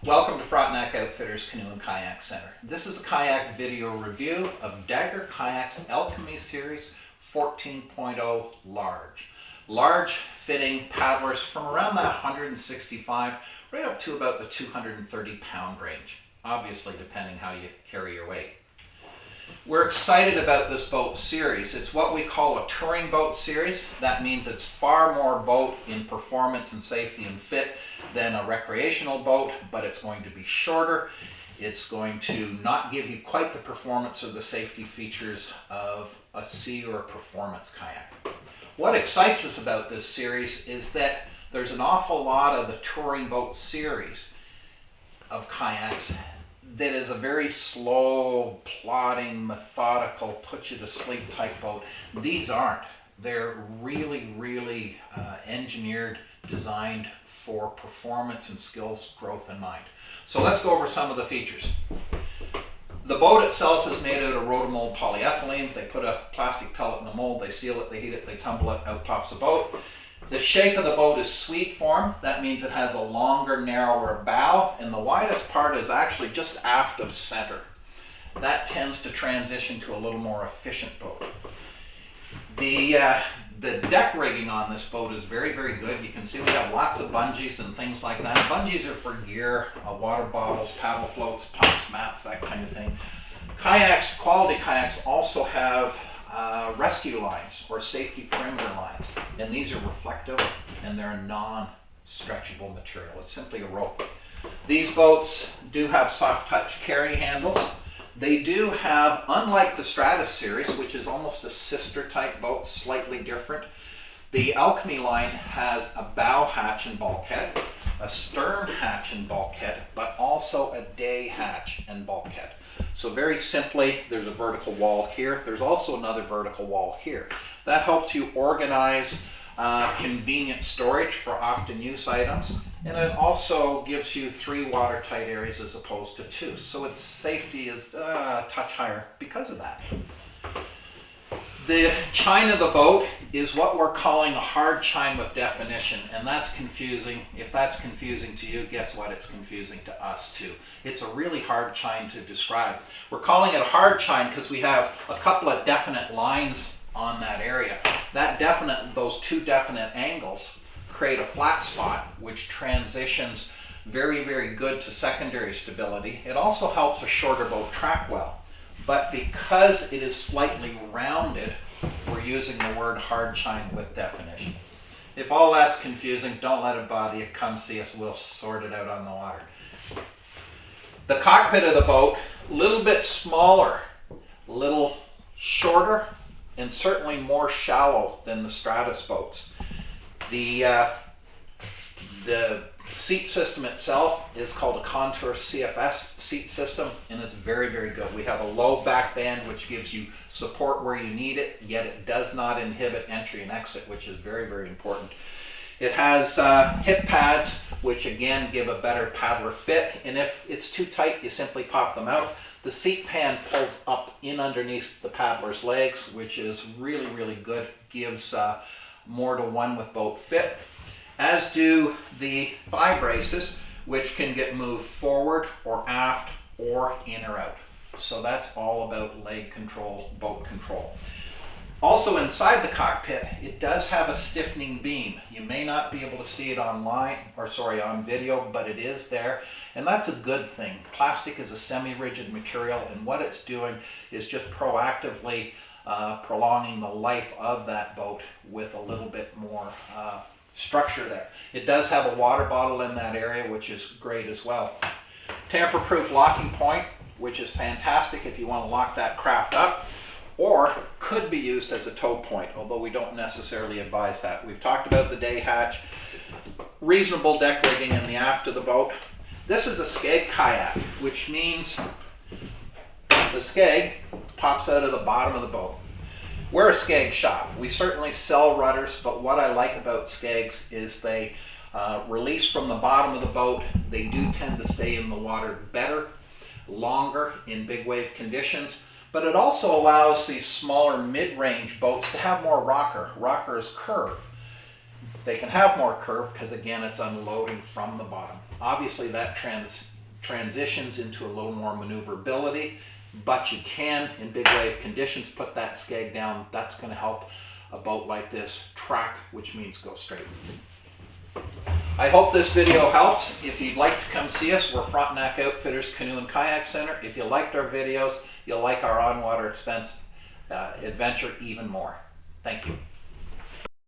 Welcome to Frontenac Outfitters Canoe and Kayak Center. This is a kayak video review of Dagger Kayaks Alchemy Series 14.0 Large. Large fitting paddlers from around that 165 right up to about the 230 pound range, obviously depending how you carry your weight. We're excited about this boat series. It's what we call a touring boat series. That means it's far more boat in performance and safety and fit than a recreational boat, but it's going to be shorter. It's going to not give you quite the performance or the safety features of a sea or a performance kayak. What excites us about this series is that there's an awful lot of the touring boat series of kayaks that is a very slow, plodding, methodical, put you to sleep type boat. These aren't. They're really engineered, designed for performance and skills growth in mind. So let's go over some of the features. The boat itself is made out of rotomold polyethylene. They put a plastic pellet in the mold, they seal it, they heat it, they tumble it, out pops a boat. The shape of the boat is suite form. That means it has a longer, narrower bow, and the widest part is actually just aft of center. That tends to transition to a little more efficient boat. The deck rigging on this boat is very good. You can see we have lots of bungees and things like that. Bungees are for gear, water bottles, paddle floats, pumps, mats, that kind of thing. Kayaks, quality kayaks also have rescue lines or safety perimeter lines, and these are reflective and they're a non-stretchable material. It's simply a rope. These boats do have soft touch carry handles. They do have, unlike the Stratus series, which is almost a sister type boat, slightly different, the Alchemy line has a bow hatch and bulkhead, a stern hatch and bulkhead, but also a day hatch and bulkhead. So very simply, there's a vertical wall here. There's also another vertical wall here. That helps you organize convenient storage for often use items. And it also gives you 3 watertight areas as opposed to 2. So its safety is a touch higher because of that. The chine of the boat is what we're calling a hard chine with definition, and that's confusing. If that's confusing to you, guess what? It's confusing to us too. It's a really hard chine to describe. We're calling it a hard chine because we have a couple of definite lines on that area. Those 2 definite angles create a flat spot which transitions very good to secondary stability. It also helps a shorter boat track well. But because it is slightly rounded, we're using the word hard chine with definition. If all that's confusing, don't let it bother you. Come see us, we'll sort it out on the water. The cockpit of the boat, a little bit smaller, a little shorter, and certainly more shallow than the Stratus boats. The seat system itself is called a Contour CFS seat system, and it's very good. We have a low back band which gives you support where you need it, yet it does not inhibit entry and exit, which is very important. It has hip pads, which again give a better paddler fit, and if it's too tight, you simply pop them out. The seat pan pulls up in underneath the paddler's legs, which is really good, gives more to one with boat fit, as do the thigh braces, which can get moved forward or aft or in or out. So that's all about leg control, boat control. Also inside the cockpit, it does have a stiffening beam. You may not be able to see it on video, but it is there, and that's a good thing. Plastic is a semi-rigid material, and what it's doing is just proactively prolonging the life of that boat with a little bit more structure there. It does have a water bottle in that area, which is great as well. Tamper-proof locking point, which is fantastic if you want to lock that craft up, or could be used as a tow point, although we don't necessarily advise that. We've talked about the day hatch, reasonable deck rigging in the aft of the boat. This is a skeg kayak, which means the skeg pops out of the bottom of the boat. We're a skeg shop. We certainly sell rudders, but what I like about skegs is they release from the bottom of the boat. They do tend to stay in the water better, longer in big wave conditions, but it also allows these smaller mid-range boats to have more rocker. Rocker is curve. They can have more curve because, again, it's unloading from the bottom. Obviously, that transitions into a little more maneuverability, but you can, in big wave conditions, put that skeg down. That's going to help a boat like this track, which means go straight. I hope this video helps. If you'd like to come see us, we're Frontenac Outfitters Canoe and Kayak Center. If you liked our videos, you'll like our on-water expense adventure even more. Thank you.